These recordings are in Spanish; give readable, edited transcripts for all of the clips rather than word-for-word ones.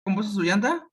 ¿Cómo puso su llanta?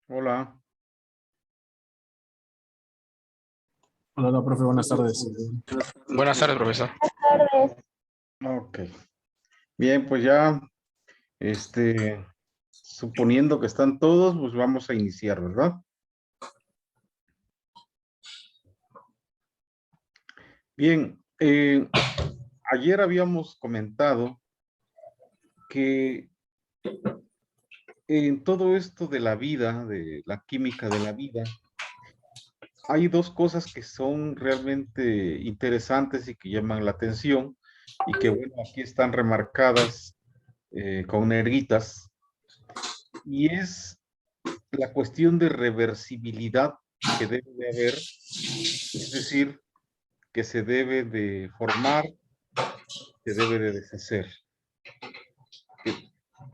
Hola. Hola, profe, buenas tardes. Buenas tardes, profesor. Tardes. Ok. Bien, pues ya, suponiendo que están todos, pues vamos a iniciar, ¿verdad? Bien, ayer habíamos comentado que en todo esto de la vida, de la química de la vida, hay dos cosas que son realmente interesantes y que llaman la atención y que, bueno, aquí están remarcadas con negritas, y es la cuestión de reversibilidad que debe de haber, es decir, que se debe de formar, se debe de deshacer,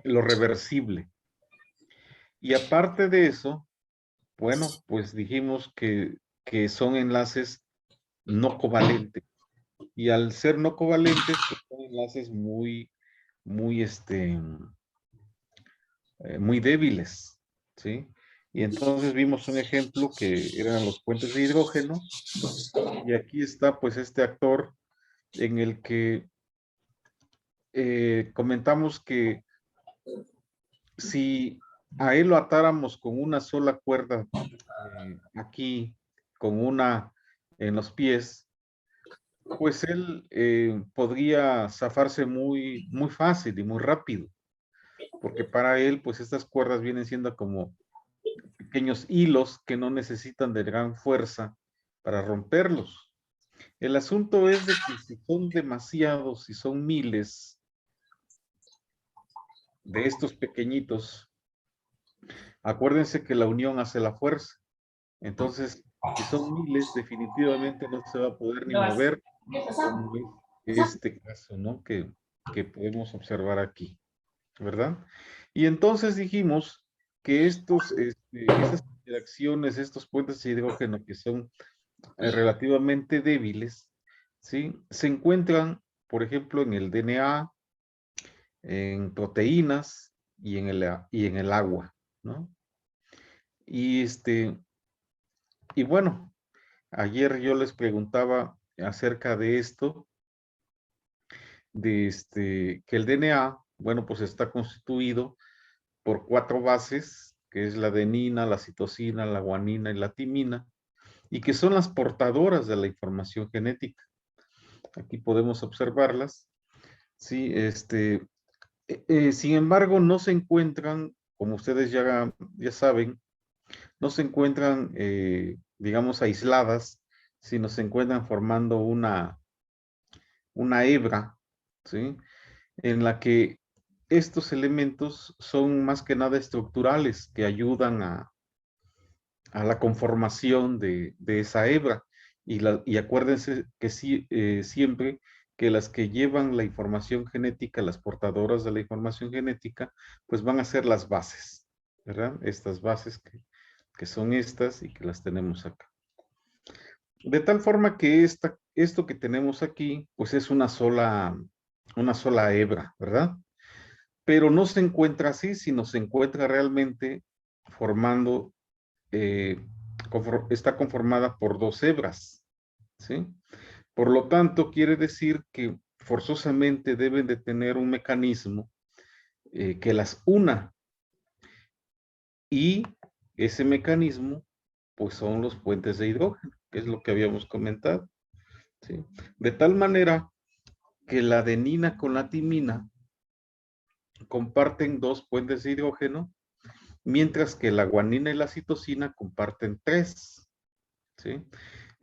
lo reversible. Y aparte de eso, bueno, pues dijimos que son enlaces no covalentes. Y al ser no covalentes, pues son enlaces muy, muy débiles, ¿sí? Y entonces vimos un ejemplo que eran los puentes de hidrógeno, y aquí está pues este actor en el que comentamos que si a él lo atáramos con una sola cuerda aquí, con una en los pies, pues él podría zafarse muy fácil y muy rápido, porque para él pues estas cuerdas vienen siendo como pequeños hilos que no necesitan de gran fuerza para romperlos. El asunto es de que si son demasiados, si son miles de estos pequeñitos, acuérdense que la unión hace la fuerza. Entonces, si son miles, definitivamente no se va a poder ni mover, como es este caso, ¿no? Que podemos observar aquí, ¿verdad? Y entonces dijimos que estas interacciones, estos puentes de hidrógeno que son relativamente débiles, ¿sí? Se encuentran, por ejemplo, en el DNA, en proteínas y en el agua, ¿no? Y y bueno, ayer yo les preguntaba acerca de esto, que el DNA, bueno, pues está constituido por 4 bases, que es la adenina, la citosina, la guanina y la timina, y que son las portadoras de la información genética. Aquí podemos observarlas, ¿sí? Sin embargo, no se encuentran, como ustedes ya saben, no se encuentran, digamos, aisladas, sino se encuentran formando una hebra, ¿sí? En la que estos elementos son más que nada estructurales, que ayudan a la conformación de esa hebra. Y acuérdense que sí, siempre que las que llevan la información genética, las portadoras de la información genética, pues van a ser las bases, ¿verdad? Estas bases que son estas y que las tenemos acá. De tal forma que esto que tenemos aquí, pues es una sola hebra, ¿verdad? Pero no se encuentra así, sino se encuentra realmente formando, está conformada por 2 hebras, ¿sí? Por lo tanto, quiere decir que forzosamente deben de tener un mecanismo que las una, y ese mecanismo, pues son los puentes de hidrógeno, que es lo que habíamos comentado, ¿sí? De tal manera que la adenina con la timina comparten 2 puentes de hidrógeno, mientras que la guanina y la citosina comparten 3, ¿sí?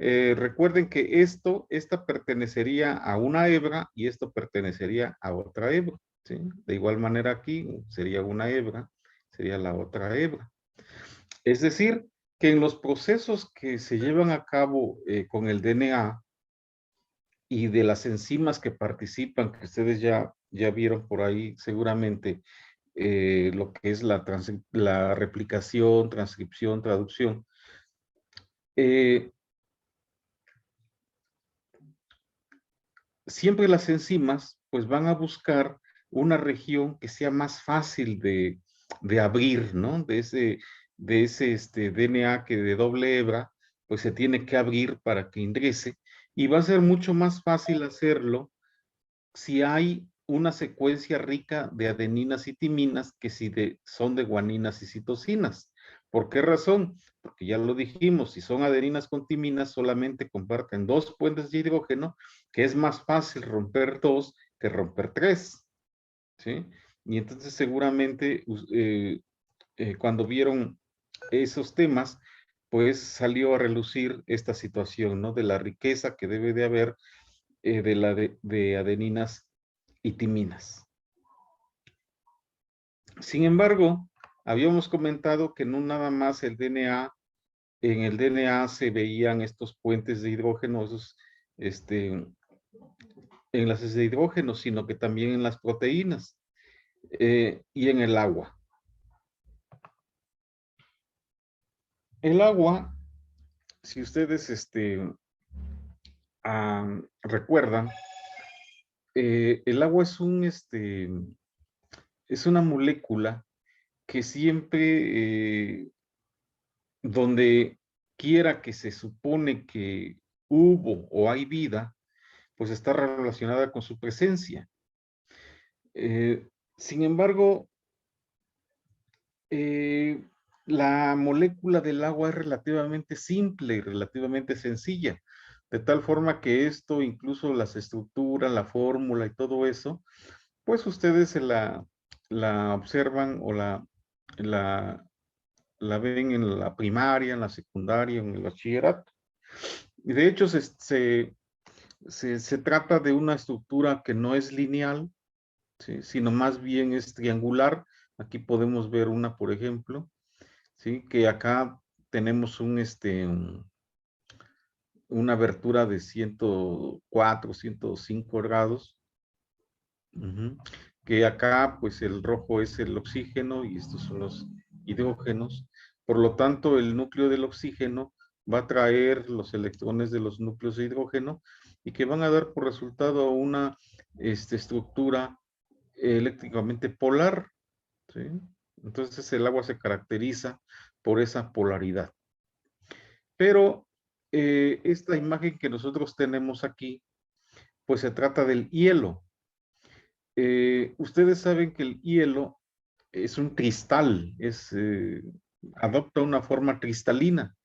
Recuerden que esta pertenecería a una hebra y esto pertenecería a otra hebra, ¿sí? De igual manera aquí sería una hebra, sería la otra hebra. Es decir, que en los procesos que se llevan a cabo con el DNA y de las enzimas que participan, que ustedes ya vieron por ahí seguramente, lo que es la replicación, transcripción, traducción. Siempre las enzimas pues van a buscar una región que sea más fácil de abrir, ¿no? de ese DNA que de doble hebra, pues se tiene que abrir para que ingrese y va a ser mucho más fácil hacerlo si hay una secuencia rica de adeninas y timinas que si son de guaninas y citosinas. ¿Por qué razón? Porque ya lo dijimos, si son adeninas con timinas solamente comparten 2 puentes de hidrógeno, que es más fácil romper 2 que romper 3. ¿Sí? Y entonces seguramente cuando vieron esos temas, pues salió a relucir esta situación, ¿no? De la riqueza que debe de haber de adeninas y timinas. Sin embargo, habíamos comentado que no nada más el DNA, en el DNA se veían estos puentes de hidrógeno, esos enlaces de hidrógeno, sino que también en las proteínas y en el agua. El agua, si ustedes recuerdan, el agua es una molécula que siempre, donde quiera que se supone que hubo o hay vida, pues está relacionada con su presencia. Sin embargo, la molécula del agua es relativamente simple y relativamente sencilla, de tal forma que esto, incluso las estructuras, la fórmula y todo eso, pues ustedes la observan o la ven en la primaria, en la secundaria, en el bachillerato. Y de hecho se trata de una estructura que no es lineal, ¿sí? Sino más bien es triangular. Aquí podemos ver una, por ejemplo, ¿sí? Que acá tenemos una abertura de 104, 105 grados. Que acá, pues el rojo es el oxígeno y estos son los hidrógenos. Por lo tanto, el núcleo del oxígeno va a traer los electrones de los núcleos de hidrógeno y que van a dar por resultado una estructura eléctricamente polar, ¿sí? Entonces el agua se caracteriza por esa polaridad. Pero esta imagen que nosotros tenemos aquí, pues se trata del hielo. Ustedes saben que el hielo es un cristal, adopta una forma cristalina.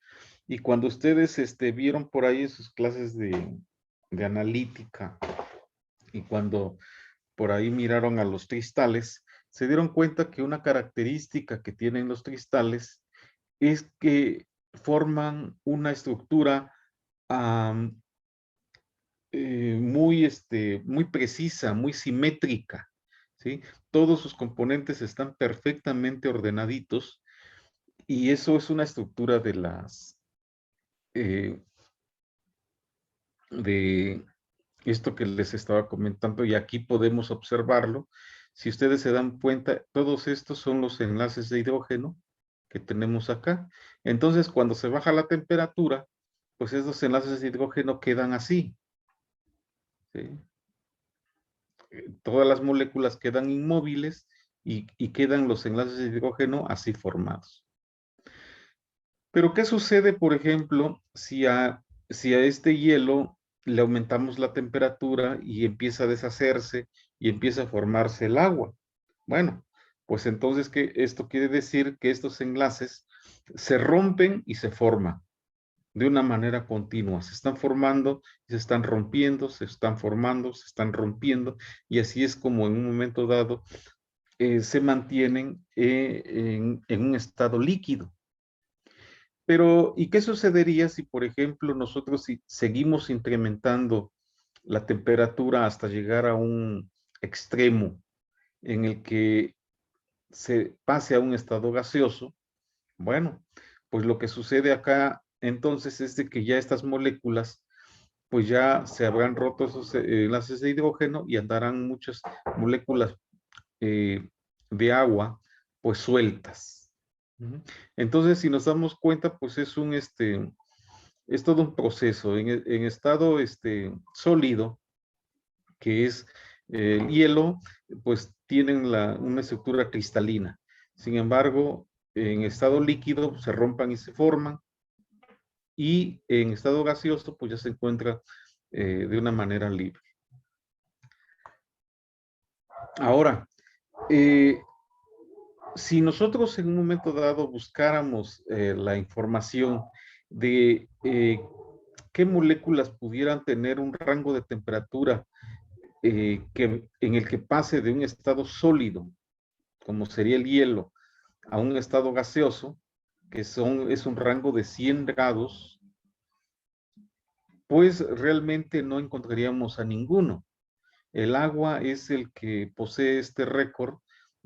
Y cuando ustedes vieron por ahí sus clases de analítica y cuando por ahí miraron a los cristales, se dieron cuenta que una característica que tienen los cristales es que forman una estructura muy precisa, muy simétrica, ¿sí? Todos sus componentes están perfectamente ordenaditos y eso es una estructura de esto que les estaba comentando y aquí podemos observarlo. Si ustedes se dan cuenta, todos estos son los enlaces de hidrógeno que tenemos acá. Entonces, cuando se baja la temperatura, pues estos enlaces de hidrógeno quedan así, ¿sí? Todas las moléculas quedan inmóviles y quedan los enlaces de hidrógeno así formados. Pero, ¿qué sucede, por ejemplo, si a este hielo le aumentamos la temperatura y empieza a deshacerse y empieza a formarse el agua? Bueno, pues entonces esto quiere decir que estos enlaces se rompen y se forman de una manera continua. Se están formando, se están rompiendo, se están formando, se están rompiendo, y así es como en un momento dado se mantienen en un estado líquido. Pero, ¿y qué sucedería si, por ejemplo, nosotros si seguimos incrementando la temperatura hasta llegar a un extremo en el que se pase a un estado gaseoso? Bueno, pues lo que sucede acá entonces es de que ya estas moléculas, pues ya se habrán roto esos enlaces de hidrógeno y andarán muchas moléculas de agua, pues sueltas. Entonces, si nos damos cuenta, pues es es todo un proceso. En estado sólido, que es el hielo, pues tienen una estructura cristalina. Sin embargo, en estado líquido se rompan y se forman, y en estado gaseoso pues ya se encuentra de una manera libre. Ahora, si nosotros en un momento dado buscáramos la información de qué moléculas pudieran tener un rango de temperatura en el que pase de un estado sólido, como sería el hielo, a un estado gaseoso, que es un rango de 100 grados, pues realmente no encontraríamos a ninguno. El agua es el que posee este récord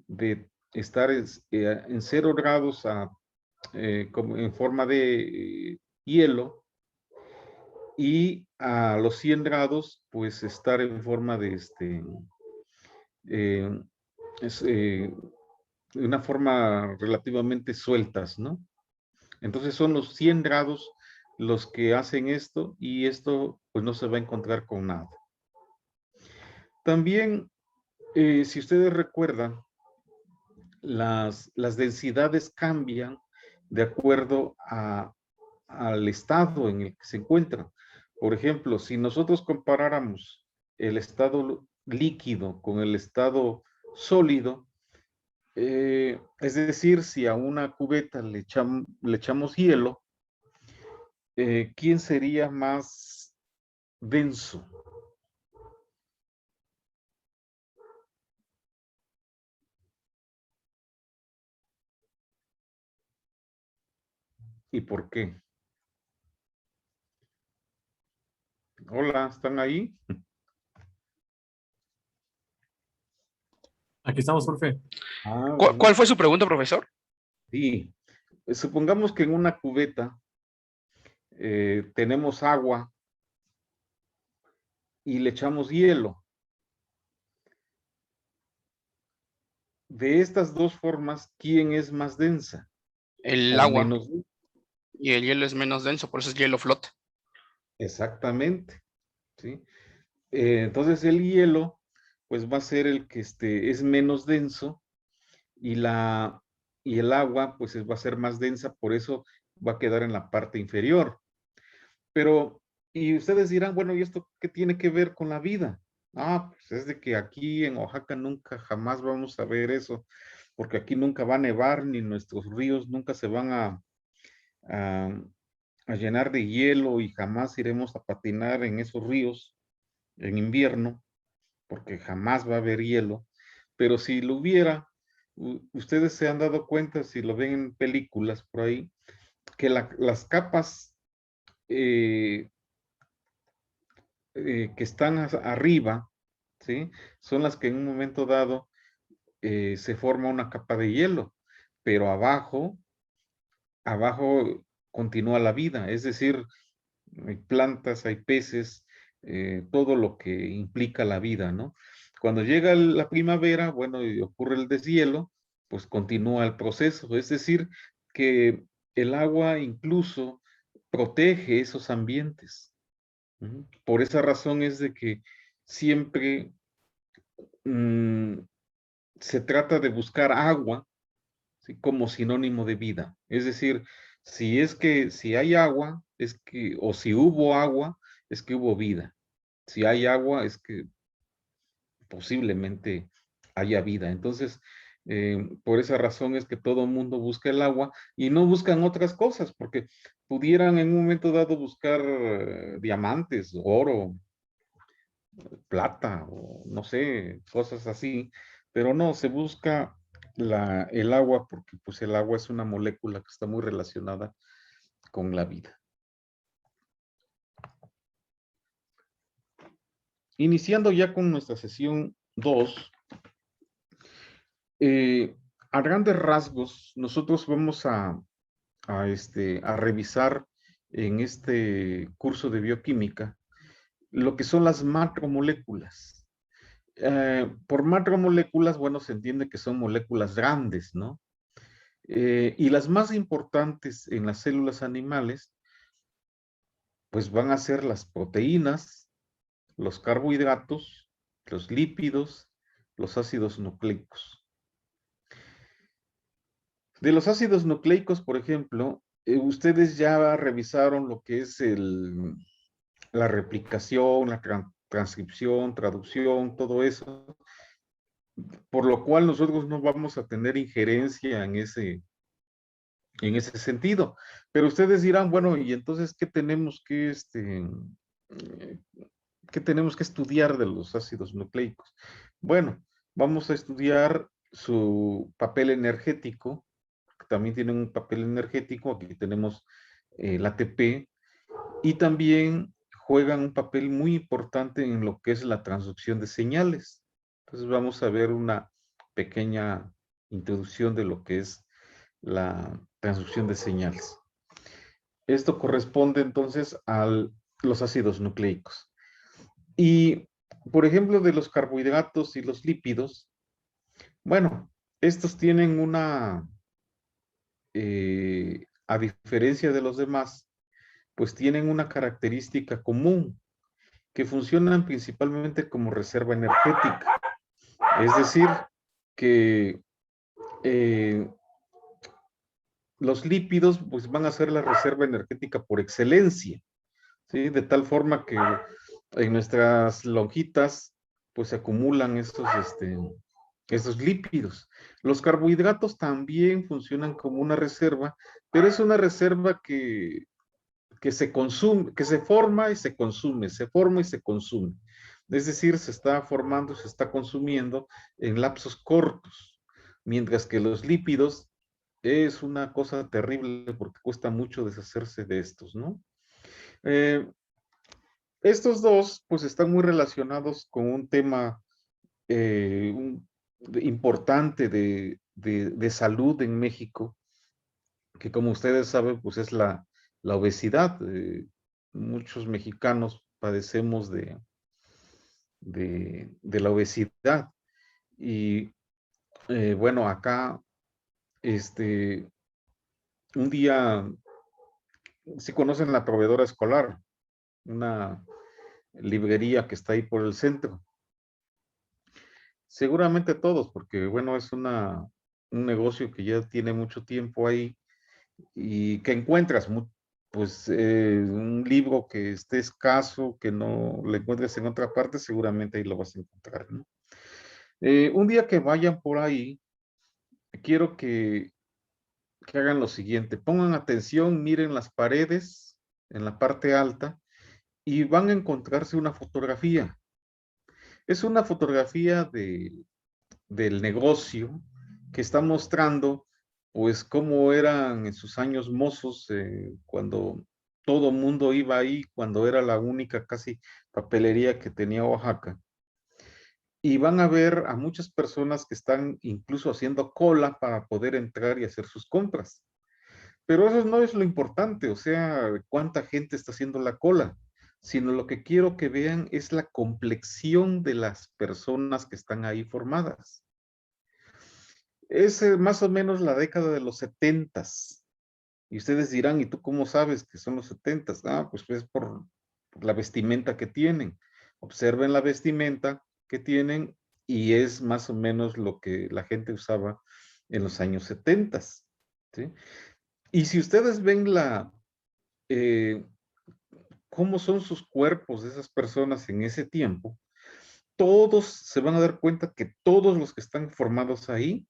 de estar en 0 grados en forma de hielo, y a los 100 grados pues estar en forma de eh, una forma relativamente sueltas, ¿no? Entonces son los 100 grados los que hacen esto, y esto pues no se va a encontrar con nada. También, si ustedes recuerdan, las densidades cambian de acuerdo al estado en el que se encuentran. Por ejemplo, si nosotros comparáramos el estado líquido con el estado sólido, es decir, si a una cubeta le echamos hielo, ¿quién sería más denso? ¿Y por qué? Hola, ¿están ahí? Aquí estamos, profe. ¿Cuál fue su pregunta, profesor? Sí. Supongamos que en una cubeta tenemos agua y le echamos hielo. De estas dos formas, ¿quién es más densa El o agua. menos densa? Y el hielo es menos denso, por eso es hielo flota. Exactamente, ¿sí? Entonces el hielo, pues va a ser el que es menos denso, y el agua, pues va a ser más densa, por eso va a quedar en la parte inferior. Pero, y ustedes dirán, bueno, ¿y esto qué tiene que ver con la vida? Pues es de que aquí en Oaxaca nunca jamás vamos a ver eso, porque aquí nunca va a nevar, ni nuestros ríos nunca se van a, a llenar de hielo, y jamás iremos a patinar en esos ríos en invierno, porque jamás va a haber hielo. Pero si lo hubiera, ustedes se han dado cuenta, si lo ven en películas por ahí, que las capas que están arriba, ¿sí? Son las que en un momento dado se forma una capa de hielo, pero abajo continúa la vida, es decir, hay plantas, hay peces, todo lo que implica la vida, ¿no? Cuando llega la primavera, bueno, y ocurre el deshielo, pues continúa el proceso, es decir, que el agua incluso protege esos ambientes. Por esa razón es de que siempre se trata de buscar agua, ¿sí?, como sinónimo de vida. Es decir, si hay agua, o si hubo agua, es que hubo vida. Si hay agua, es que posiblemente haya vida. Entonces, por esa razón es que todo el mundo busca el agua y no buscan otras cosas, porque pudieran en un momento dado buscar diamantes, oro, plata, o no sé, cosas así, pero no, se busca el agua, porque pues el agua es una molécula que está muy relacionada con la vida. Iniciando ya con nuestra sesión 2, a grandes rasgos, nosotros vamos a revisar en este curso de bioquímica lo que son las macromoléculas. Por macromoléculas, bueno, se entiende que son moléculas grandes, ¿no? Y las más importantes en las células animales, pues van a ser las proteínas, los carbohidratos, los lípidos, los ácidos nucleicos. De los ácidos nucleicos, por ejemplo, ustedes ya revisaron lo que es la replicación, la transcripción, traducción, todo eso, por lo cual nosotros no vamos a tener injerencia en ese sentido. Pero ustedes dirán, bueno, y entonces, ¿qué tenemos que estudiar de los ácidos nucleicos? Bueno, vamos a estudiar su papel energético, que también tienen un papel energético, aquí tenemos el ATP, y también juegan un papel muy importante en lo que es la transducción de señales. Entonces vamos a ver una pequeña introducción de lo que es la transducción de señales. Esto corresponde entonces a los ácidos nucleicos. Y, por ejemplo, de los carbohidratos y los lípidos, bueno, estos tienen a diferencia de los demás, pues tienen una característica común, que funcionan principalmente como reserva energética. Es decir, que los lípidos pues van a ser la reserva energética por excelencia, ¿sí? De tal forma que en nuestras lonjitas pues se acumulan estos lípidos. Los carbohidratos también funcionan como una reserva, pero es una reserva que se consume, que se forma y se consume, se forma y se consume. Es decir, se está formando, se está consumiendo en lapsos cortos, mientras que los lípidos es una cosa terrible porque cuesta mucho deshacerse de estos, ¿no? Eh, estos dos, pues, están muy relacionados con un tema importante de salud en México, que como ustedes saben, pues es la obesidad. Muchos mexicanos padecemos de la obesidad. Y bueno, acá, un día, si conocen la proveedora escolar, una librería que está ahí por el centro. Seguramente todos, porque bueno, es un negocio que ya tiene mucho tiempo ahí y que encuentras pues un libro que esté escaso, que no lo encuentres en otra parte, seguramente ahí lo vas a encontrar, ¿no? Un día que vayan por ahí, quiero que hagan lo siguiente, pongan atención, miren las paredes en la parte alta y van a encontrarse una fotografía. Es una fotografía del negocio que está mostrando pues cómo eran en sus años mozos, cuando todo mundo iba ahí, cuando era la única casi papelería que tenía Oaxaca. Y van a ver a muchas personas que están incluso haciendo cola para poder entrar y hacer sus compras. Pero eso no es lo importante, o sea, cuánta gente está haciendo la cola, sino lo que quiero que vean es la complexión de las personas que están ahí formadas. Es más o menos la década de los 70s. Y ustedes dirán, ¿y tú cómo sabes que son los 70s? Ah, pues es por la vestimenta que tienen. Observen la vestimenta que tienen y es más o menos lo que la gente usaba en los años 70s, ¿sí? Y si ustedes ven eh, cómo son sus cuerpos de esas personas en ese tiempo, todos se van a dar cuenta que todos los que están formados ahí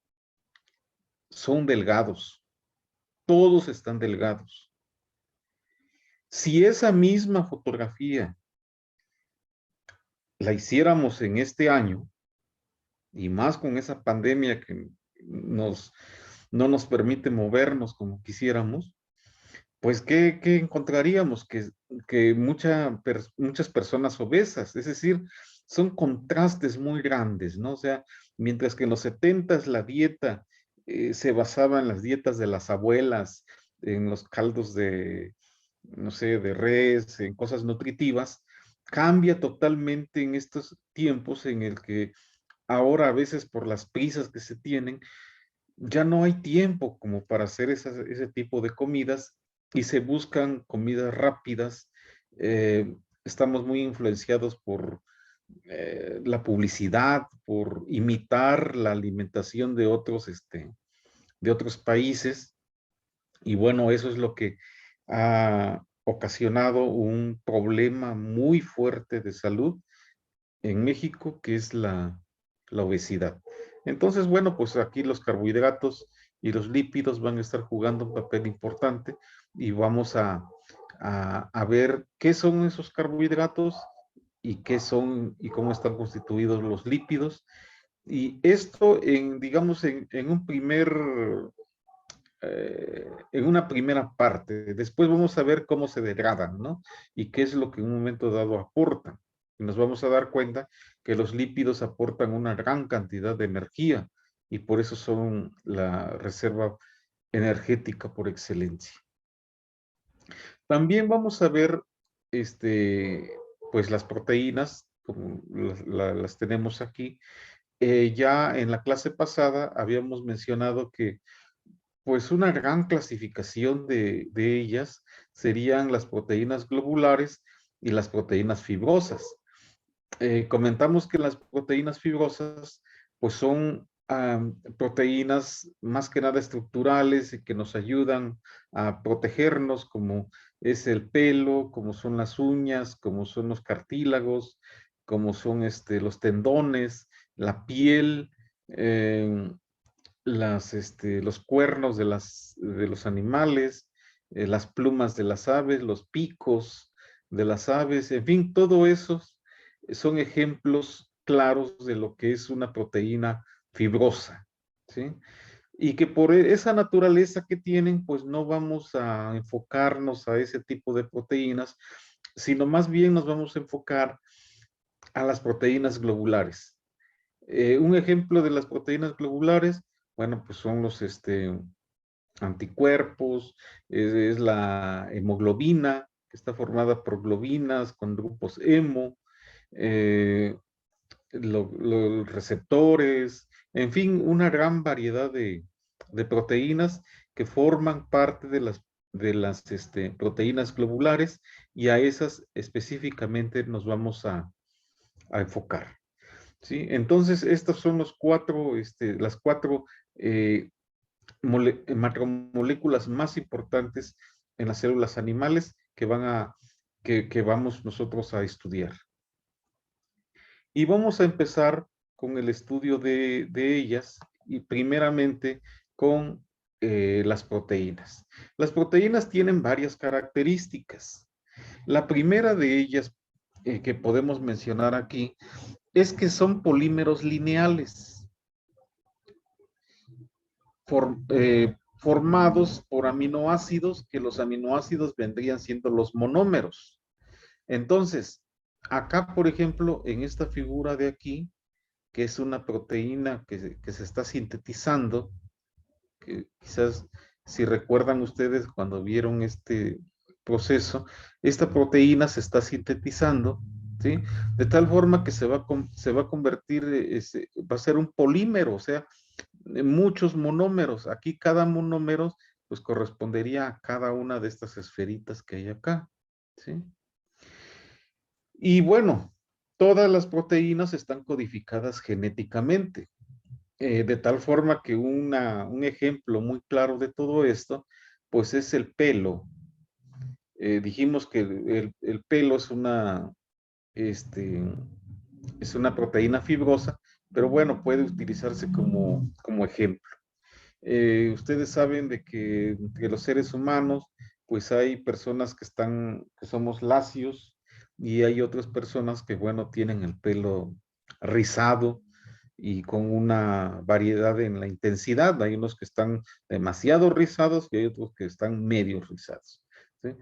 son delgados, todos están delgados. Si esa misma fotografía la hiciéramos en este año, y más con esa pandemia que no nos permite movernos como quisiéramos, pues ¿qué encontraríamos? Que muchas personas obesas, es decir, son contrastes muy grandes, ¿no? O sea, mientras que en los 70s la dieta se basaba en las dietas de las abuelas, en los caldos no sé, de res, en cosas nutritivas, cambia totalmente en estos tiempos en el que ahora a veces por las prisas que se tienen, ya no hay tiempo como para hacer ese tipo de comidas y se buscan comidas rápidas. Estamos muy influenciados por la publicidad, por imitar la alimentación de otros de otros países. Y bueno, eso es lo que ha ocasionado un problema muy fuerte de salud en México, que es la obesidad. Entonces, bueno, pues aquí los carbohidratos y los lípidos van a estar jugando un papel importante y vamos a ver qué son esos carbohidratos y qué son y cómo están constituidos los lípidos. Y esto digamos, en una primera parte. Después vamos a ver cómo se degradan, ¿no? Y qué es lo que en un momento dado aportan. Y nos vamos a dar cuenta que los lípidos aportan una gran cantidad de energía y por eso son la reserva energética por excelencia. También vamos a ver, pues las proteínas, como las tenemos aquí. Ya en la clase pasada habíamos mencionado que pues una gran clasificación de ellas serían las proteínas globulares y las proteínas fibrosas. Comentamos que las proteínas fibrosas pues son proteínas más que nada estructurales y que nos ayudan a protegernos, como es el pelo, como son las uñas, como son los cartílagos, como son los tendones, la piel, los cuernos de los animales, las plumas de las aves, los picos de las aves, en fin, todo eso son ejemplos claros de lo que es una proteína fibrosa, ¿sí? Y que por esa naturaleza que tienen, pues no vamos a enfocarnos a ese tipo de proteínas, sino más bien nos vamos a enfocar a las proteínas globulares. Un ejemplo de las proteínas globulares, bueno, pues son los anticuerpos, es la hemoglobina, que está formada por globinas con grupos hemo, los receptores, en fin, una gran variedad de proteínas que forman parte de las proteínas globulares y a esas específicamente nos vamos a enfocar. ¿Sí? Entonces, estas son las cuatro macromoléculas más importantes en las células animales que vamos nosotros a estudiar. Y vamos a empezar con el estudio de ellas y primeramente con las proteínas. Las proteínas tienen varias características. La primera de ellas que podemos mencionar aquí es que son polímeros lineales formados por aminoácidos, que los aminoácidos vendrían siendo los monómeros. Entonces, acá, por ejemplo, en esta figura de aquí, que es una proteína que se está sintetizando, que quizás si recuerdan ustedes cuando vieron este proceso, esta proteína se está sintetizando, ¿sí? De tal forma que se va a convertir, va a ser un polímero, o sea, muchos monómeros. Aquí cada monómero pues correspondería a cada una de estas esferitas que hay acá, ¿sí? Y bueno, todas las proteínas están codificadas genéticamente, de tal forma que un ejemplo muy claro de todo esto, pues es el pelo. Dijimos que el pelo es una proteína fibrosa, pero bueno, puede utilizarse como ejemplo. Ustedes saben de que entre los seres humanos, pues hay personas que somos lacios y hay otras personas que, bueno, tienen el pelo rizado y con una variedad en la intensidad. Hay unos que están demasiado rizados y hay otros que están medio rizados, ¿sí?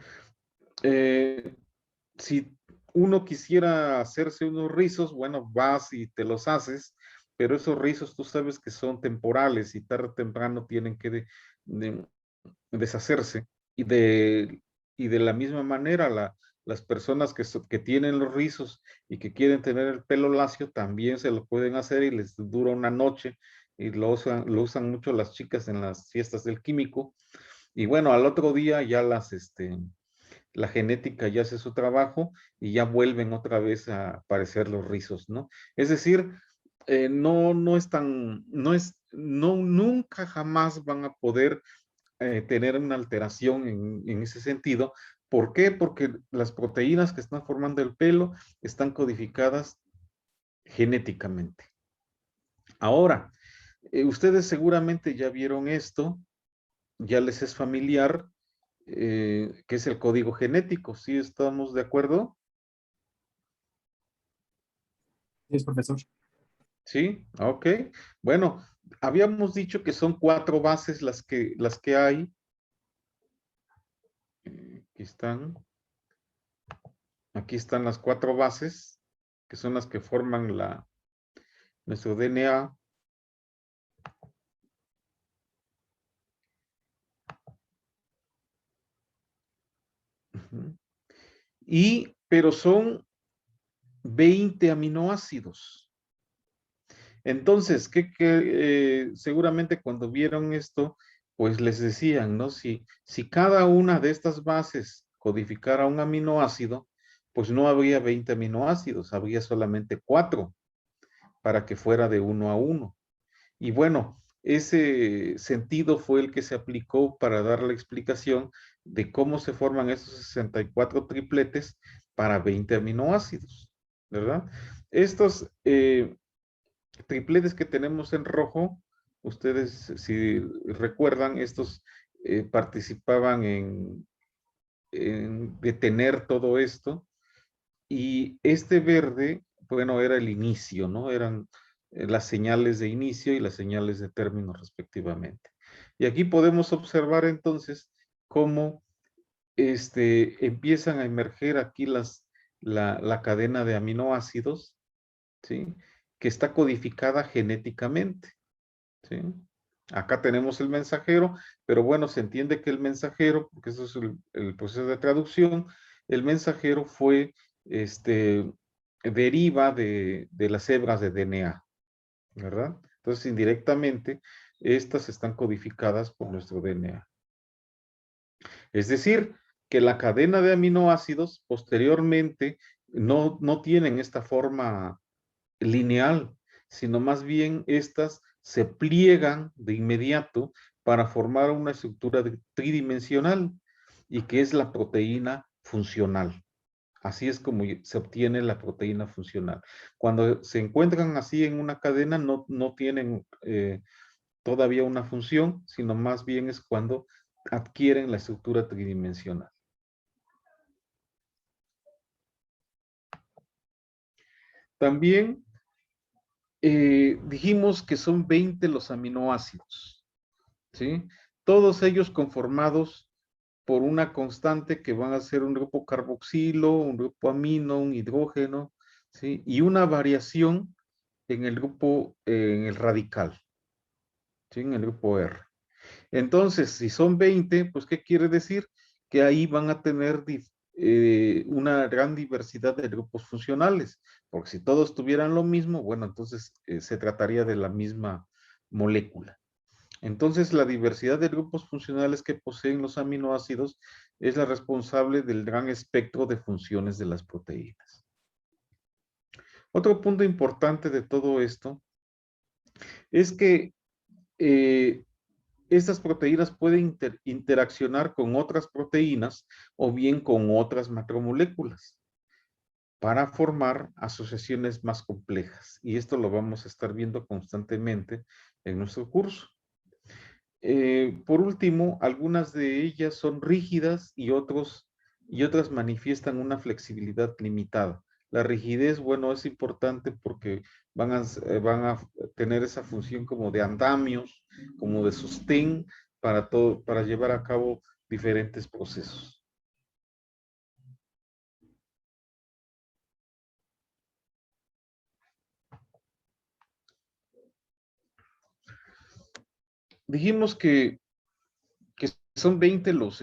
Si uno quisiera hacerse unos rizos, bueno, vas y te los haces, pero esos rizos tú sabes que son temporales y tarde o temprano tienen que deshacerse. Y de la misma manera, las personas que tienen los rizos y que quieren tener el pelo lacio también se lo pueden hacer y les dura una noche y lo usan mucho las chicas en las fiestas del químico. Y bueno, al otro día ya la genética ya hace su trabajo y ya vuelven otra vez a aparecer los rizos, ¿no? Es decir, nunca jamás van a poder tener una alteración en ese sentido. ¿Por qué? Porque las proteínas que están formando el pelo están codificadas genéticamente. Ahora, ustedes seguramente ya vieron esto, ya les es familiar, que es el código genético. ¿Sí estamos de acuerdo? Sí, profesor. Sí, ok. Bueno, habíamos dicho que son 4 bases las que hay. Aquí están las 4 bases, que son las que forman nuestro DNA. Pero son 20 aminoácidos. Entonces, seguramente cuando vieron esto, pues les decían, ¿no? Si cada una de estas bases codificara un aminoácido, pues no habría 20 aminoácidos, habría solamente 4 para que fuera de 1 a 1. Y bueno, ese sentido fue el que se aplicó para dar la explicación de cómo se forman esos 64 tripletes para 20 aminoácidos, ¿verdad? Estos tripletes que tenemos en rojo, ustedes si recuerdan, estos participaban en detener todo esto, y este verde, bueno, era el inicio, ¿no? Eran las señales de inicio y las señales de término respectivamente. Y aquí podemos observar entonces cómo empiezan a emerger aquí la cadena de aminoácidos, ¿sí? Que está codificada genéticamente, ¿sí? Acá tenemos el mensajero, pero bueno, se entiende que el mensajero, porque eso es el proceso de traducción, el mensajero deriva de las hebras de DNA, ¿verdad? Entonces, indirectamente, estas están codificadas por nuestro DNA. Es decir, que la cadena de aminoácidos posteriormente no tienen esta forma lineal, sino más bien estas se pliegan de inmediato para formar una estructura tridimensional y que es la proteína funcional. Así es como se obtiene la proteína funcional. Cuando se encuentran así en una cadena, no tienen todavía una función, sino más bien es cuando adquieren la estructura tridimensional. También dijimos que son 20 los aminoácidos, ¿sí? Todos ellos conformados por una constante que van a ser un grupo carboxilo, un grupo amino, un hidrógeno, ¿sí? Y una variación en el grupo, en el radical, ¿sí? En el grupo R. Entonces, si son 20, pues, ¿qué quiere decir? Que ahí van a tener una gran diversidad de grupos funcionales, porque si todos tuvieran lo mismo, bueno, entonces se trataría de la misma molécula. Entonces, la diversidad de grupos funcionales que poseen los aminoácidos es la responsable del gran espectro de funciones de las proteínas. Otro punto importante de todo esto es que estas proteínas pueden interaccionar con otras proteínas o bien con otras macromoléculas para formar asociaciones más complejas. Y esto lo vamos a estar viendo constantemente en nuestro curso. Por último, algunas de ellas son rígidas y otras manifiestan una flexibilidad limitada. La rigidez, bueno, es importante porque van a tener esa función como de andamios, como de sostén para llevar a cabo diferentes procesos. Dijimos que son 20 los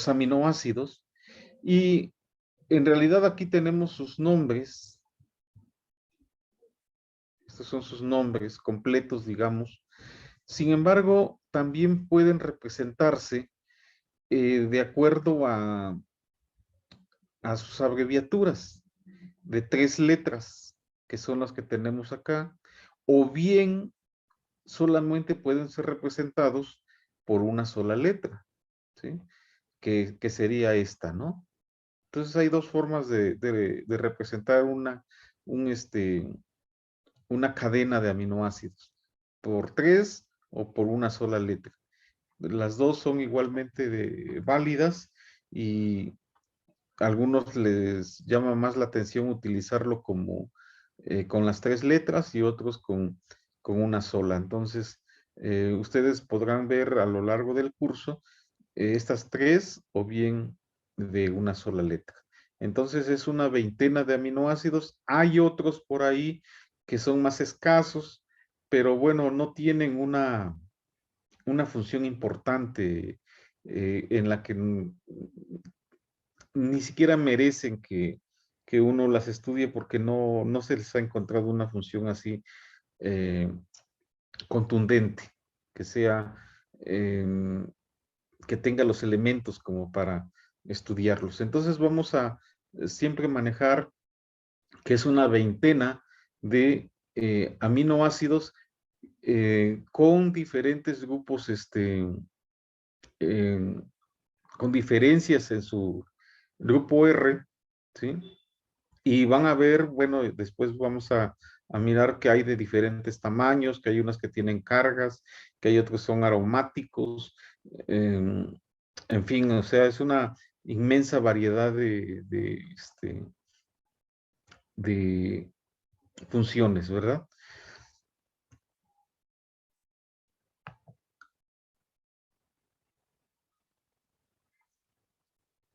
aminoácidos y en realidad aquí tenemos sus nombres. Estos son sus nombres completos, digamos. Sin embargo, también pueden representarse de acuerdo a sus abreviaturas de 3 letras, que son las que tenemos acá, o bien solamente pueden ser representados por una sola letra, ¿sí? Que sería esta, ¿no? Entonces hay dos formas de representar una cadena de aminoácidos, por 3 o por una sola letra. Las dos son igualmente válidas y a algunos les llama más la atención utilizarlo como con las 3 letras y otros con una sola. Entonces, ustedes podrán ver a lo largo del curso estas 3 o bien de una sola letra. Entonces es una veintena de aminoácidos. Hay otros por ahí que son más escasos, pero bueno, no tienen una función importante en la que ni siquiera merecen que uno las estudie porque no se les ha encontrado una función así eh, contundente, que sea, que tenga los elementos como para estudiarlos. Entonces vamos a siempre manejar que es una veintena de aminoácidos con diferentes grupos, eh, con diferencias en su grupo R, ¿sí? Y van a ver, bueno, después vamos a mirar que hay de diferentes tamaños, que hay unas que tienen cargas, que hay otros que son aromáticos, en fin, o sea, es una inmensa variedad de funciones, ¿verdad?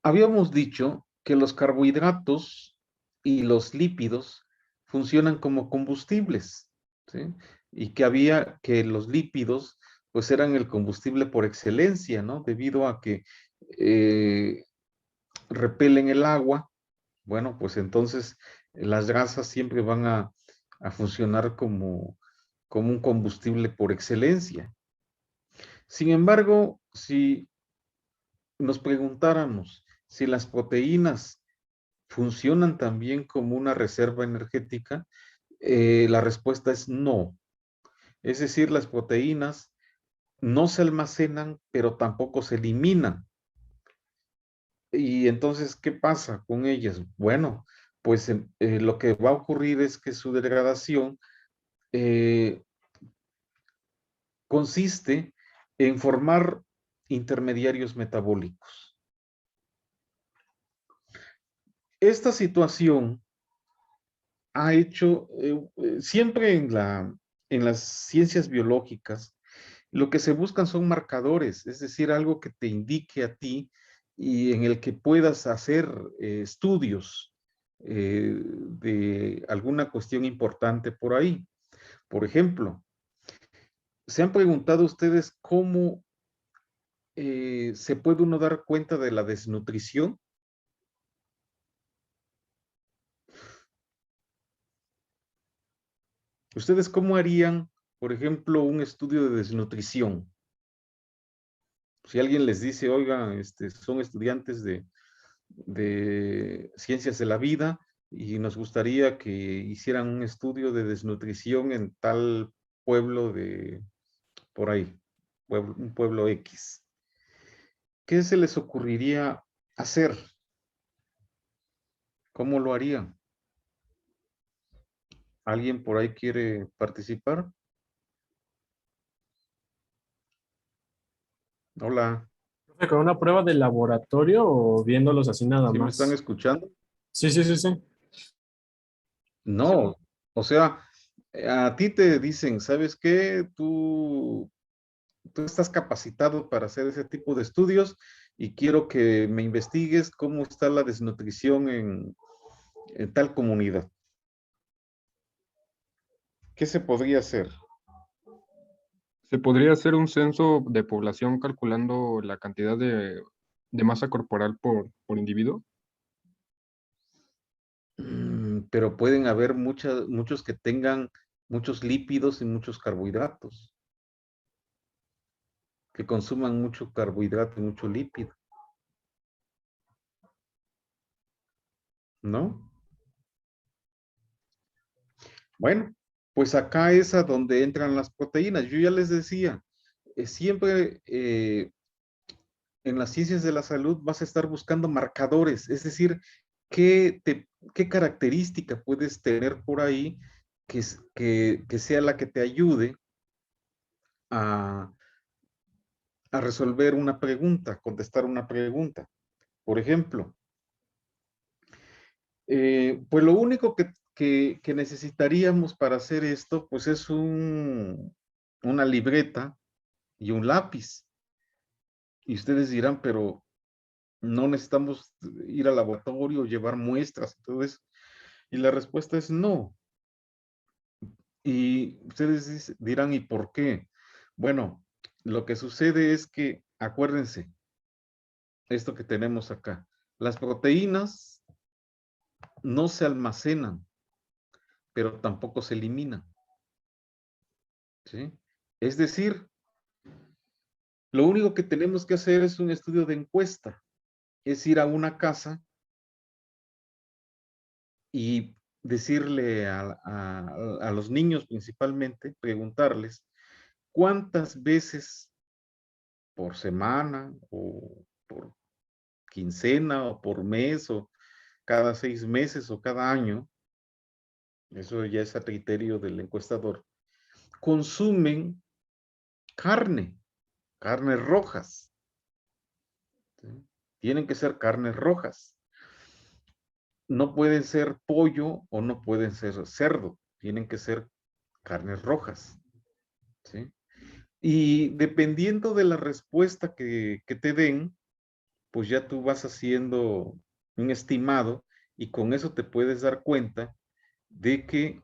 Habíamos dicho que los carbohidratos y los lípidos funcionan como combustibles, ¿sí? Y que los lípidos pues eran el combustible por excelencia, ¿no? Debido a que eh, repelen el agua, bueno, pues entonces las grasas siempre van a funcionar como un combustible por excelencia. Sin embargo, si nos preguntáramos si las proteínas funcionan también como una reserva energética, la respuesta es no. Es decir, las proteínas no se almacenan, pero tampoco se eliminan. Y entonces, ¿qué pasa con ellas? Bueno, pues lo que va a ocurrir es que su degradación eh, consiste en formar intermediarios metabólicos. Esta situación ha hecho, siempre en las ciencias biológicas, lo que se buscan son marcadores, es decir, algo que te indique a ti y en el que puedas hacer estudios de alguna cuestión importante por ahí. Por ejemplo, ¿se han preguntado ustedes cómo se puede uno dar cuenta de la desnutrición? ¿Ustedes cómo harían, por ejemplo, un estudio de desnutrición? Si alguien les dice, oigan, son estudiantes de ciencias de la vida y nos gustaría que hicieran un estudio de desnutrición en tal pueblo de por ahí, un pueblo X. ¿Qué se les ocurriría hacer? ¿Cómo lo harían? ¿Alguien por ahí quiere participar? Hola, Profe, ¿con una prueba de laboratorio o viéndolos así nada ¿sí me están más? escuchando? Sí, sí, sí, sí. No, o sea, a ti te dicen, ¿sabes qué? Tú estás capacitado para hacer ese tipo de estudios y quiero que me investigues cómo está la desnutrición en tal comunidad. ¿Qué se podría hacer? ¿Se podría hacer un censo de población calculando la cantidad de masa corporal por individuo? Pero pueden haber muchos que tengan muchos lípidos y muchos carbohidratos, que consuman mucho carbohidrato y mucho lípido, ¿no? Bueno, pues acá es a donde entran las proteínas. Yo ya les decía, siempre en las ciencias de la salud vas a estar buscando marcadores, es decir, qué característica puedes tener por ahí que sea la que te ayude a, a resolver una pregunta, contestar una pregunta. Por ejemplo, pues lo único que necesitaríamos para hacer esto, pues es una libreta y un lápiz. Y ustedes dirán, pero no necesitamos ir al laboratorio, llevar muestras y todo eso. Y la respuesta es no. Y ustedes dirán, ¿y por qué? Bueno, lo que sucede es que, acuérdense, esto que tenemos acá, las proteínas no se almacenan, pero tampoco se eliminan. ¿Sí? Es decir, lo único que tenemos que hacer es un estudio de encuesta, es ir a una casa y decirle a los niños principalmente, preguntarles cuántas veces por semana o por quincena o por mes o cada 6 meses o cada año, eso ya es a criterio del encuestador, consumen carne, carnes rojas. ¿Sí? Tienen que ser carnes rojas. No pueden ser pollo o no pueden ser cerdo, tienen que ser carnes rojas. ¿Sí? Y dependiendo de la respuesta que te den, pues ya tú vas haciendo un estimado y con eso te puedes dar cuenta de que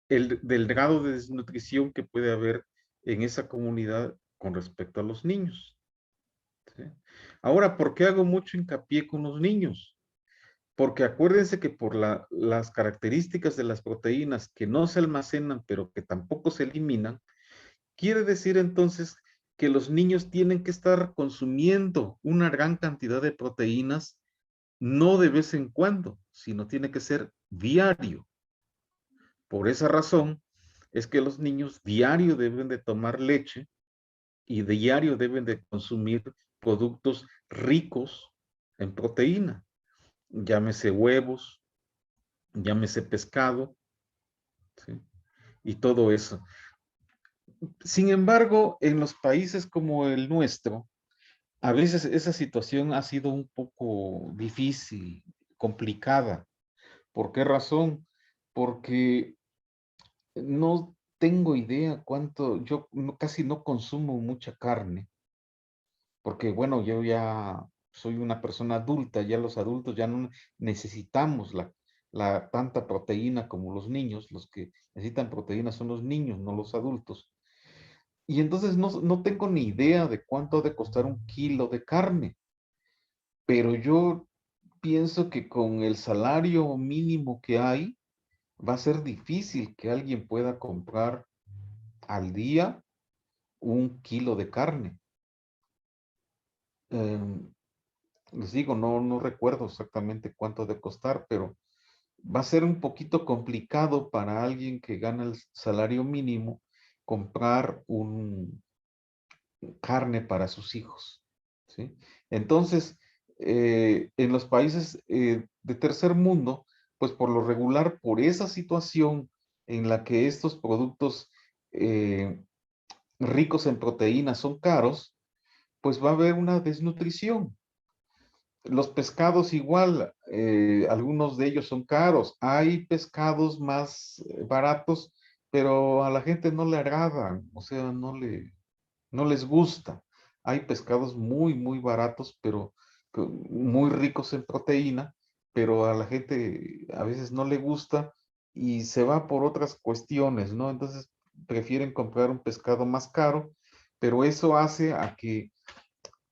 del grado de desnutrición que puede haber en esa comunidad con respecto a los niños. ¿Sí? Ahora, ¿por qué hago mucho hincapié con los niños? Porque acuérdense que por las características de las proteínas que no se almacenan, pero que tampoco se eliminan, quiere decir entonces que los niños tienen que estar consumiendo una gran cantidad de proteínas, no de vez en cuando, sino tiene que ser diario. Por esa razón es que los niños diario deben de tomar leche y diario deben de consumir productos ricos en proteína, llámese huevos, llámese pescado, ¿sí? Y todo eso. Sin embargo, en los países como el nuestro, a veces esa situación ha sido un poco difícil, complicada. ¿Por qué razón? Porque no tengo idea cuánto, yo casi no consumo mucha carne, porque bueno, yo ya soy una persona adulta, ya los adultos ya no necesitamos la tanta proteína como los niños, los que necesitan proteína son los niños, no los adultos. Y entonces no tengo ni idea de cuánto ha de costar un kilo de carne, pero yo pienso que con el salario mínimo que hay, va a ser difícil que alguien pueda comprar al día 1 kilo de carne. Les digo, no recuerdo exactamente cuánto de costar, pero va a ser un poquito complicado para alguien que gana el salario mínimo comprar carne para sus hijos. ¿Sí? Entonces, en los países de tercer mundo, pues por lo regular, por esa situación en la que estos productos ricos en proteínas son caros, pues va a haber una desnutrición. Los pescados igual, algunos de ellos son caros. Hay pescados más baratos, pero a la gente no le agradan, o sea, no les gusta. Hay pescados muy baratos, pero muy ricos en proteína, pero a la gente a veces no le gusta y se va por otras cuestiones, ¿no? Entonces prefieren comprar un pescado más caro, pero eso hace a que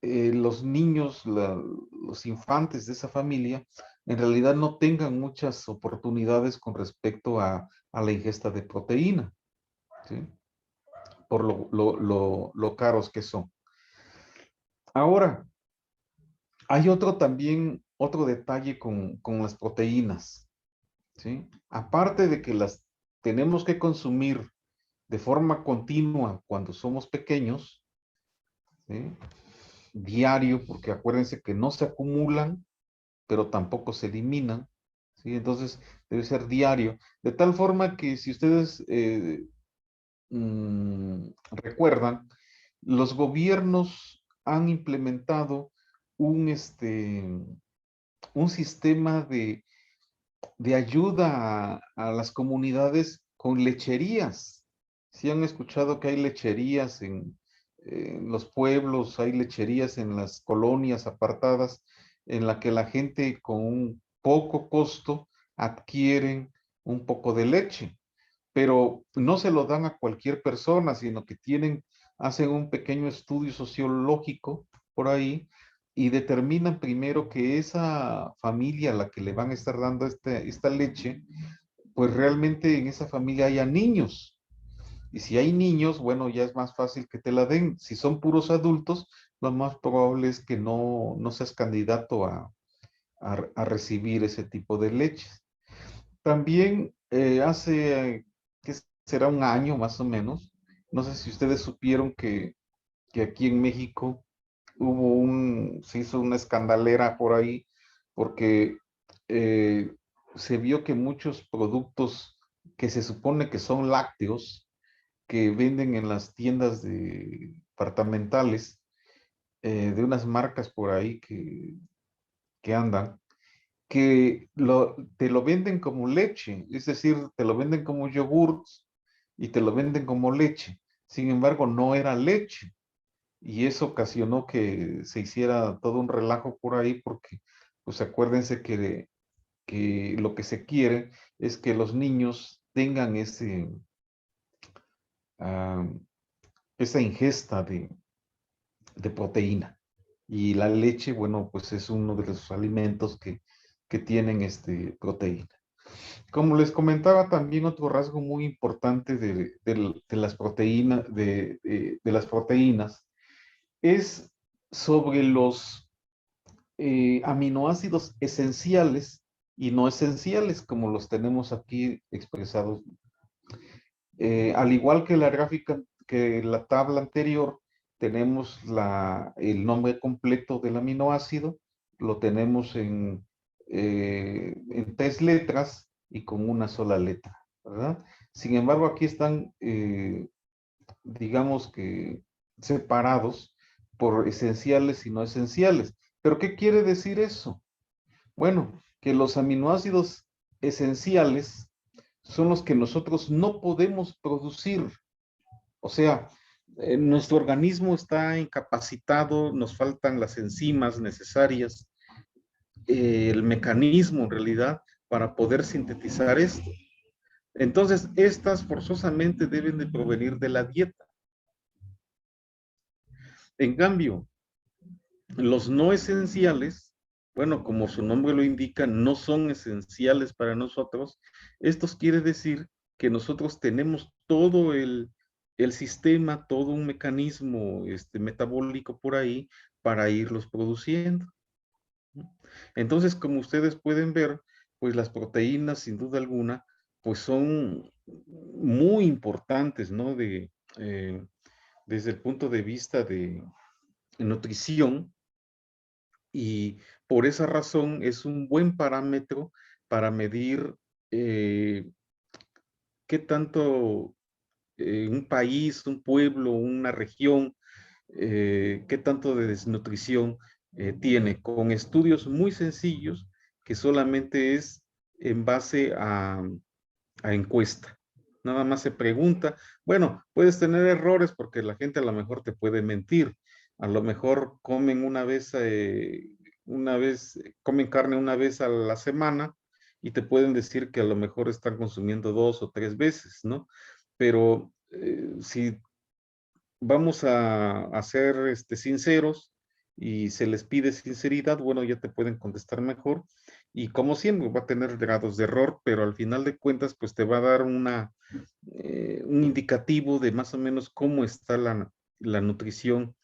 los niños, los infantes de esa familia, en realidad no tengan muchas oportunidades con respecto a la ingesta de proteína, ¿sí? Por lo caros que son. Ahora, hay otro detalle con las proteínas, ¿sí? Aparte de que las tenemos que consumir de forma continua cuando somos pequeños, ¿sí? Diario, porque acuérdense que no se acumulan, pero tampoco se eliminan, ¿sí? Entonces debe ser diario, de tal forma que si ustedes recuerdan, los gobiernos han implementado un, un sistema de ayuda a las comunidades con lecherías. Si han escuchado que hay lecherías en los pueblos, hay lecherías en las colonias apartadas, en la que la gente con un poco costo adquieren un poco de leche, pero no se lo dan a cualquier persona, sino que hacen un pequeño estudio sociológico por ahí y determinan primero que esa familia a la que le van a estar dando esta leche, pues realmente en esa familia haya niños. Y si hay niños, bueno, ya es más fácil que te la den. Si son puros adultos, lo más probable es que no seas candidato a recibir ese tipo de leches. También hace, que será un año más o menos, no sé si ustedes supieron que aquí en México se hizo una escandalera por ahí, porque eh, se vio que muchos productos que se supone que son lácteos, que venden en las tiendas departamentales, de unas marcas por ahí que andan, que te lo venden como leche, es decir, te lo venden como yogurts y te lo venden como leche. Sin embargo, no era leche. Y eso ocasionó que se hiciera todo un relajo por ahí porque, pues acuérdense que lo que se quiere es que los niños tengan ah, esa ingesta de proteína. Y la leche, bueno, pues es uno de los alimentos que tienen proteína. Como les comentaba, también otro rasgo muy importante de las proteínas, de las proteínas es sobre los aminoácidos esenciales y no esenciales, como los tenemos aquí expresados. Al igual que la gráfica, que la tabla anterior, tenemos el nombre completo del aminoácido, lo tenemos en 3 letras y con una sola letra, ¿verdad? Sin embargo, aquí están, digamos que separados por esenciales y no esenciales. ¿Pero qué quiere decir eso? Bueno, que los aminoácidos esenciales son los que nosotros no podemos producir. O sea, nuestro organismo está incapacitado, nos faltan las enzimas necesarias, el mecanismo en realidad para poder sintetizar esto. Entonces, estas forzosamente deben de provenir de la dieta. En cambio, los no esenciales, bueno, como su nombre lo indica, no son esenciales para nosotros. Esto quiere decir que nosotros tenemos todo el sistema, todo un mecanismo metabólico por ahí para irlos produciendo. Entonces, como ustedes pueden ver, pues las proteínas, sin duda alguna, pues son muy importantes, ¿no? Desde el punto de vista de nutrición, y por esa razón es un buen parámetro para medir qué tanto un país, un pueblo, una región, qué tanto de desnutrición tiene, con estudios muy sencillos que solamente es en base a encuesta. Nada más se pregunta, bueno, puedes tener errores porque la gente a lo mejor te puede mentir, a lo mejor comen comen carne una vez a la semana y te pueden decir que a lo mejor están consumiendo 2 o 3 veces, ¿no? Pero si vamos a ser sinceros y se les pide sinceridad, bueno, ya te pueden contestar mejor. Y como siempre, va a tener grados de error, pero al final de cuentas, pues te va a dar un indicativo de más o menos cómo está la nutrición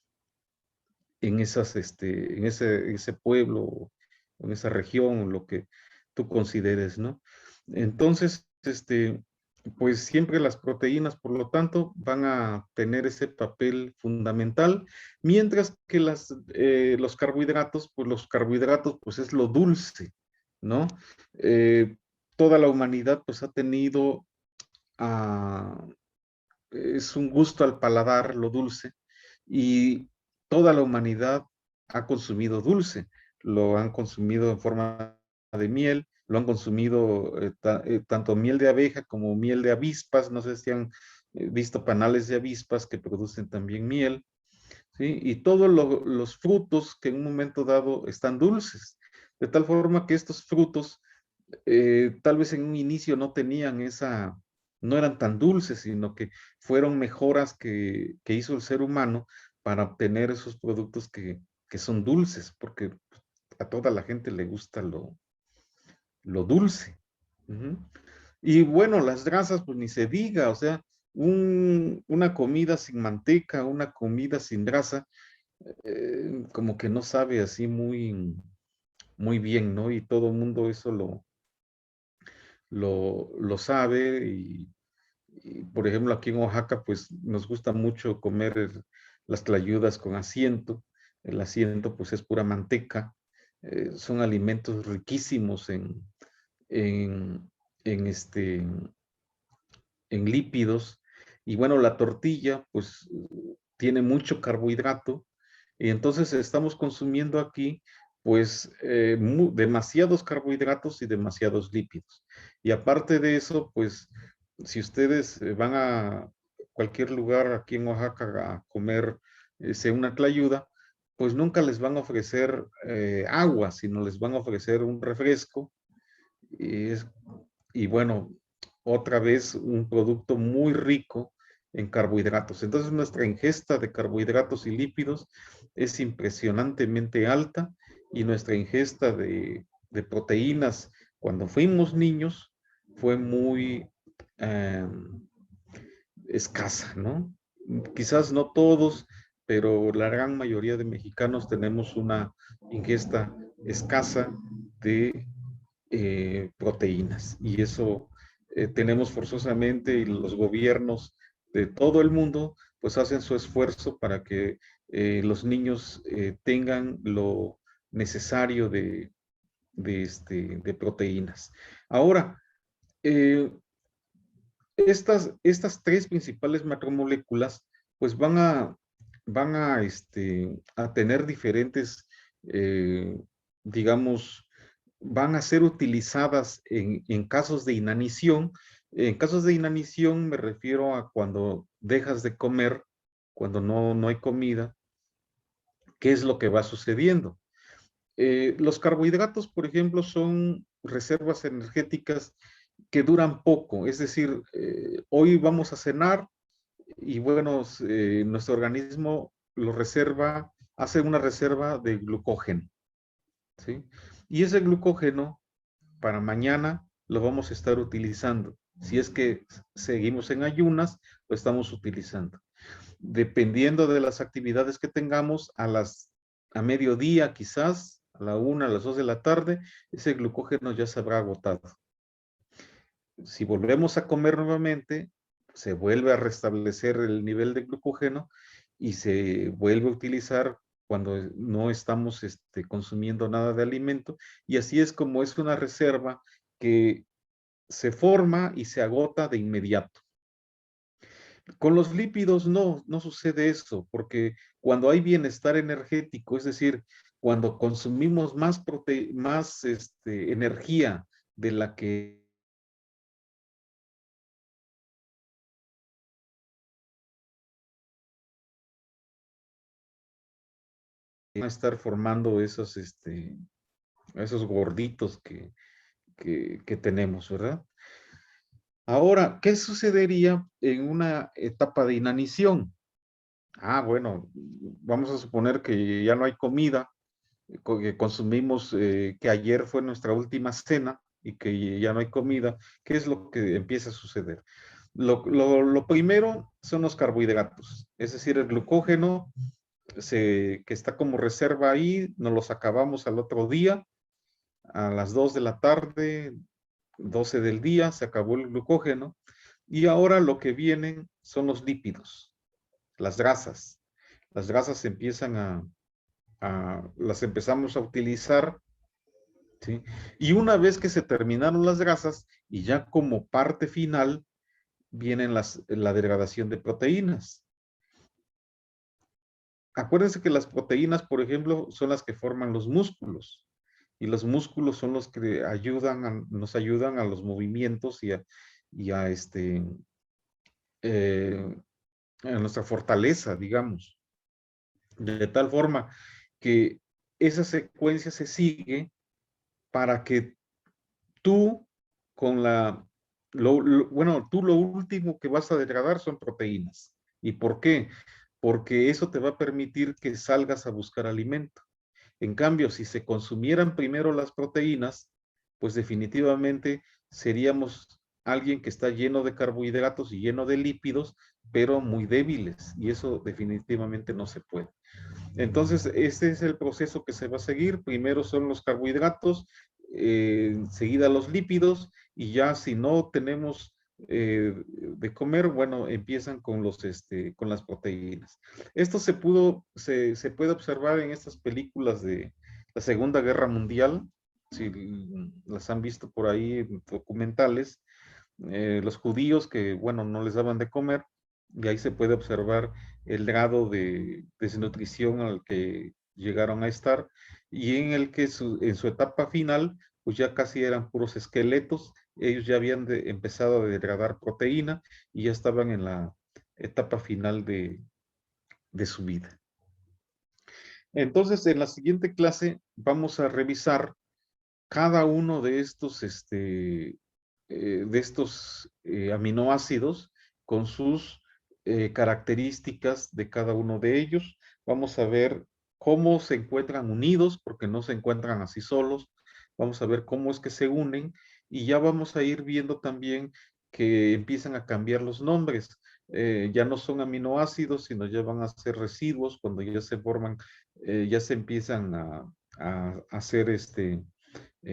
en ese pueblo, en esa región, lo que tú consideres, ¿no? Entonces, pues siempre las proteínas, por lo tanto, van a tener ese papel fundamental, mientras que los carbohidratos, pues es lo dulce, ¿no? Toda la humanidad, pues ha tenido, es un gusto al paladar lo dulce, y toda la humanidad ha consumido dulce, lo han consumido en forma de miel, lo han consumido tanto miel de abeja como miel de avispas, no sé si han visto panales de avispas que producen también miel, ¿sí? Y todos los frutos que en un momento dado están dulces, de tal forma que estos frutos tal vez en un inicio no tenían no eran tan dulces, sino que fueron mejoras que hizo el ser humano para obtener esos productos que son dulces, porque a toda la gente le gusta lo dulce. Ujú. Y bueno, las grasas, pues ni se diga, o sea, una comida sin manteca, una comida sin grasa, como que no sabe así muy bien, ¿no? Y todo el mundo eso lo sabe y, por ejemplo, aquí en Oaxaca, pues nos gusta mucho comer las tlayudas con asiento. El asiento, pues es pura manteca. Son alimentos riquísimos en, en, este, en lípidos. Y bueno, la tortilla, pues tiene mucho carbohidrato. Y entonces estamos consumiendo aquí, pues, demasiados carbohidratos y demasiados lípidos. Y aparte de eso, pues, si ustedes van a cualquier lugar aquí en Oaxaca a comer una tlayuda, pues nunca les van a ofrecer agua, sino les van a ofrecer un refresco. Y, y bueno, otra vez un producto muy rico en carbohidratos. Entonces nuestra ingesta de carbohidratos y lípidos es impresionantemente alta y nuestra ingesta de proteínas cuando fuimos niños fue muy escasa, ¿no? Quizás no todos, pero la gran mayoría de mexicanos tenemos una ingesta escasa de proteínas y eso tenemos forzosamente y los gobiernos de todo el mundo pues hacen su esfuerzo para que los niños tengan lo necesario de proteínas. Ahora, eh, estas tres principales macromoléculas pues van a tener diferentes, digamos, van a ser utilizadas en casos de inanición. En casos de inanición me refiero a cuando dejas de comer, cuando no hay comida, ¿qué es lo que va sucediendo? Los carbohidratos, por ejemplo, son reservas energéticas que duran poco, es decir, hoy vamos a cenar y bueno, nuestro organismo lo reserva, hace una reserva de glucógeno, ¿sí? Y ese glucógeno para mañana lo vamos a estar utilizando. Si es que seguimos en ayunas, lo estamos utilizando. Dependiendo de las actividades que tengamos, a mediodía quizás, a la 1, a las 2 de la tarde, ese glucógeno ya se habrá agotado. Si volvemos a comer nuevamente, se vuelve a restablecer el nivel de glucógeno y se vuelve a utilizar cuando no estamos consumiendo nada de alimento. Y así es como es una reserva que se forma y se agota de inmediato. Con los lípidos no sucede eso, porque cuando hay bienestar energético, es decir, cuando consumimos más energía de la que van a estar formando esos gorditos que tenemos, ¿verdad? Ahora, ¿qué sucedería en una etapa de inanición? Bueno, vamos a suponer que ya no hay comida, que consumimos, que ayer fue nuestra última cena y que ya no hay comida. ¿Qué es lo que empieza a suceder? Lo primero son los carbohidratos, es decir, el glucógeno que está como reserva ahí, nos los acabamos al otro día, a las 2 de la tarde, 12 del día, se acabó el glucógeno. Y ahora lo que vienen son los lípidos, las grasas. Las grasas empiezan las empezamos a utilizar, ¿sí? Y una vez que se terminaron las grasas y ya como parte final vienen la degradación de proteínas. Acuérdense que las proteínas, por ejemplo, son las que forman los músculos. Y los músculos son los que nos ayudan a los movimientos eh, a nuestra fortaleza, digamos. De tal forma que esa secuencia se sigue para que tú tú lo último que vas a degradar son proteínas. ¿Y por qué? Porque eso te va a permitir que salgas a buscar alimento. En cambio, si se consumieran primero las proteínas, pues definitivamente seríamos alguien que está lleno de carbohidratos y lleno de lípidos, pero muy débiles, y eso definitivamente no se puede. Entonces, este es el proceso que se va a seguir. Primero son los carbohidratos, enseguida los lípidos, y ya si no tenemos de comer, bueno, empiezan con con las proteínas. Esto se puede observar en estas películas de la Segunda Guerra Mundial, si las han visto por ahí, documentales, los judíos que, bueno, no les daban de comer, y ahí se puede observar el grado de desnutrición al que llegaron a estar, y en el que en su etapa final, pues ya casi eran puros esqueletos, ellos ya habían empezado a degradar proteína y ya estaban en la etapa final de su vida. Entonces, en la siguiente clase vamos a revisar cada uno de estos aminoácidos con sus características de cada uno de ellos. Vamos a ver cómo se encuentran unidos, porque no se encuentran así solos. Vamos a ver cómo es que se unen y ya vamos a ir viendo también que empiezan a cambiar los nombres. Ya no son aminoácidos, sino ya van a ser residuos cuando ya se forman, ya se empiezan a hacer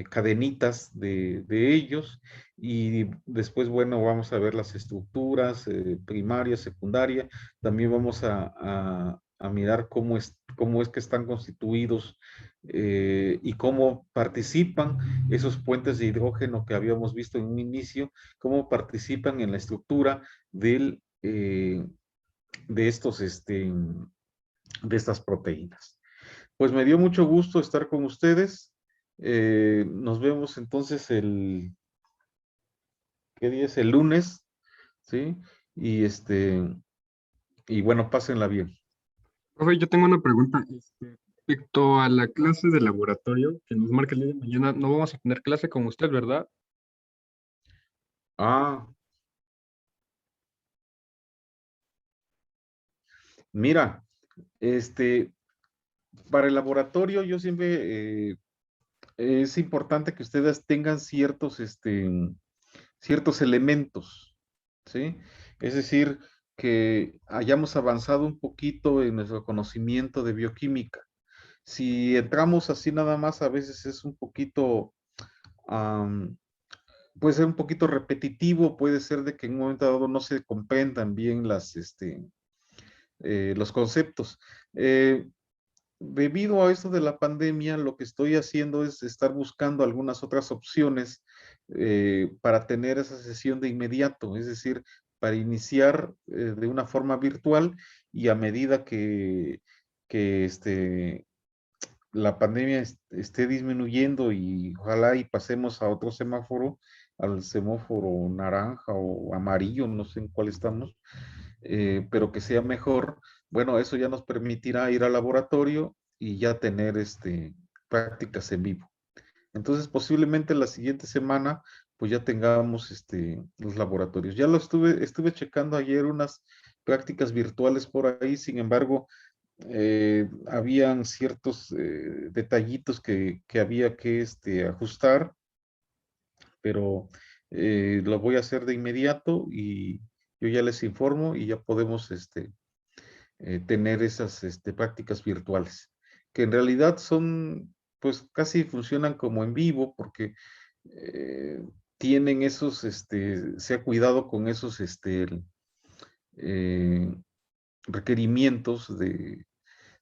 cadenitas de ellos, y después, bueno, vamos a ver las estructuras primaria, secundaria. También vamos a mirar cómo es que están constituidos y cómo participan esos puentes de hidrógeno que habíamos visto en un inicio, cómo participan en la estructura de de estas proteínas. Pues me dio mucho gusto estar con ustedes. Nos vemos entonces ¿qué día es? El lunes, ¿sí? Y y bueno, pásenla bien. Profe, yo tengo una pregunta. Respecto a la clase de laboratorio que nos marca el día de mañana, no vamos a tener clase con usted, ¿verdad? Ah, mira, para el laboratorio yo siempre, es importante que ustedes tengan ciertos elementos, ¿sí? Es decir, que hayamos avanzado un poquito en nuestro conocimiento de bioquímica. Si entramos así nada más, a veces es un poquito, am, puede ser un poquito repetitivo, puede ser de que en un momento dado no se comprendan bien los conceptos. Eh, Debido a esto de la pandemia, lo que estoy haciendo es estar buscando algunas otras opciones para tener esa sesión de inmediato, es decir, para iniciar de una forma virtual, y a medida que la pandemia esté disminuyendo y ojalá y pasemos a otro semáforo, al semáforo naranja o amarillo, no sé en cuál estamos, pero que sea mejor. Bueno, eso ya nos permitirá ir al laboratorio y ya tener prácticas en vivo. Entonces, posiblemente la siguiente semana, pues ya tengamos los laboratorios. Ya estuve checando ayer unas prácticas virtuales por ahí, sin embargo, habían ciertos detallitos que había que ajustar, pero lo voy a hacer de inmediato y yo ya les informo y ya podemos tener esas prácticas virtuales, que en realidad son, pues casi funcionan como en vivo, porque tienen esos, se ha cuidado con esos requerimientos de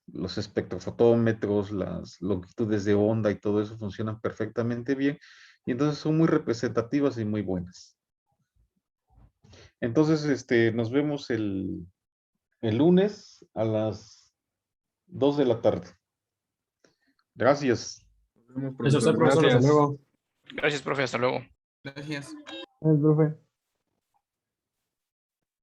los espectrofotómetros, las longitudes de onda y todo eso funcionan perfectamente bien. Y entonces son muy representativas y muy buenas. Entonces, nos vemos el lunes a las 2 de la tarde. Gracias. Nos vemos, Eso es, profesor. profesor. Hasta Gracias. luego. Gracias, profe. Hasta luego. Gracias. El profe.